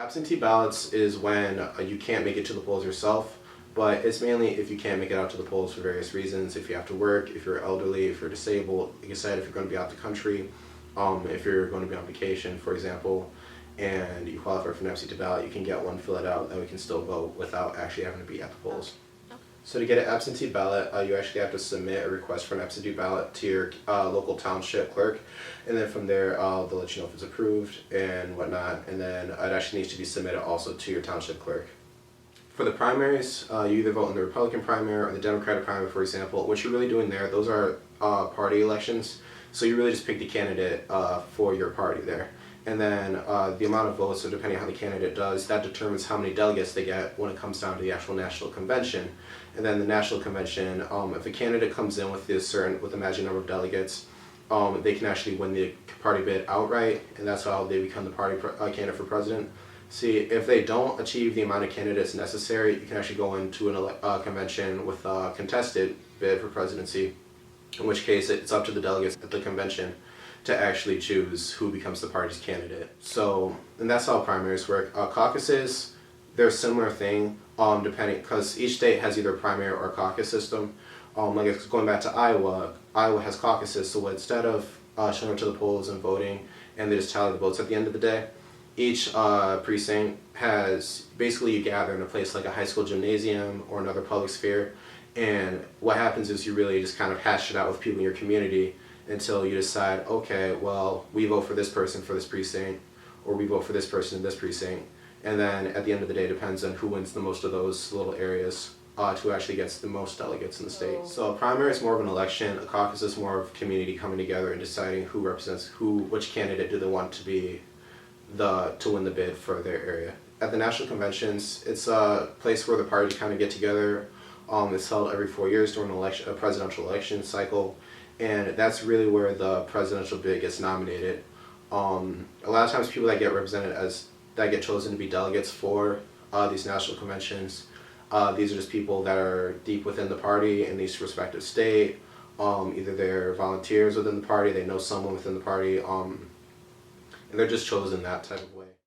Absentee ballots is when you can't make it to the polls yourself, but it's mainly if you can't make it out to the polls for various reasons. If you have to work, if you're elderly, if you're disabled, like I said, if you're going to be out the country, if you're going to be on vacation, for example, and you qualify for an absentee ballot, you can get one, fill it out, then we can still vote without actually having to be at the polls. So to get an absentee ballot, you actually have to submit a request for an absentee ballot to your local township clerk, and then from there they'll let you know if it's approved and whatnot, and then it actually needs to be submitted also to your township clerk. For the primaries, you either vote in the Republican primary or the Democratic primary, for example. What you're really doing there, those are party elections, so you really just pick the candidate for your party there. And then the amount of votes, so depending on how the candidate does, that determines how many delegates they get when it comes down to the actual national convention. And then the national convention, if a candidate comes in with with a magic number of delegates, they can actually win the party bid outright, and that's how they become the party candidate for president. See, if they don't achieve the amount of candidates necessary, you can actually go into a convention with a contested bid for presidency, in which case it's up to the delegates at the convention to actually choose who becomes the party's candidate. So, and that's how primaries work. Caucuses, they're a similar thing, depending, because each state has either a primary or a caucus system. Like going back to Iowa, Iowa has caucuses, so instead of showing up to the polls and voting, and they just tally the votes at the end of the day, each precinct has, basically you gather in a place like a high school gymnasium or another public sphere, and what happens is you really just kind of hash it out with people in your community until you decide, okay, well, we vote for this person for this precinct, or we vote for this person in this precinct, and then at the end of the day, it depends on who wins the most of those little areas to who actually gets the most delegates in the state. So a primary is more of an election, a caucus is more of community coming together and deciding who represents which candidate do they want to be to win the bid for their area. At the national conventions, it's a place where the parties kind of get together. It's held every 4 years during a presidential election cycle, and that's really where the presidential bid gets nominated. A lot of times people that get chosen to be delegates for these national conventions, these are just people that are deep within the party in each respective state. Either they're volunteers within the party, they know someone within the party, and they're just chosen that type of way.